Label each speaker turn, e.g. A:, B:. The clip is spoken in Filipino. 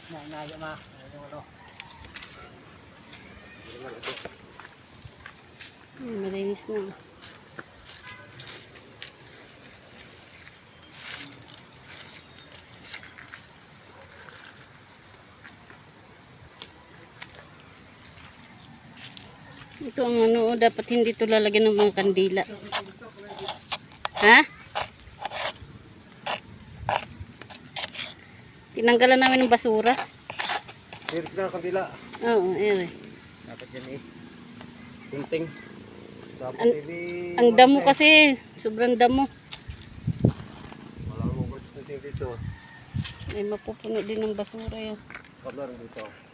A: Nainaya ma. Yung ano.
B: Malinis na. Ito ang ano, dapat hindi ito lalagyan ng mga kandila. Ha? Tinanggalan namin ng basura.
A: Sirit na kandila.
B: Oo, eh.
A: Dapat yan eh. Tinting. Dapat
B: Ang damo kasi, sobrang damo.
A: Walang mabot tinting dito.
B: Ay mapupuno din ng basura yun.
A: Kablar dito.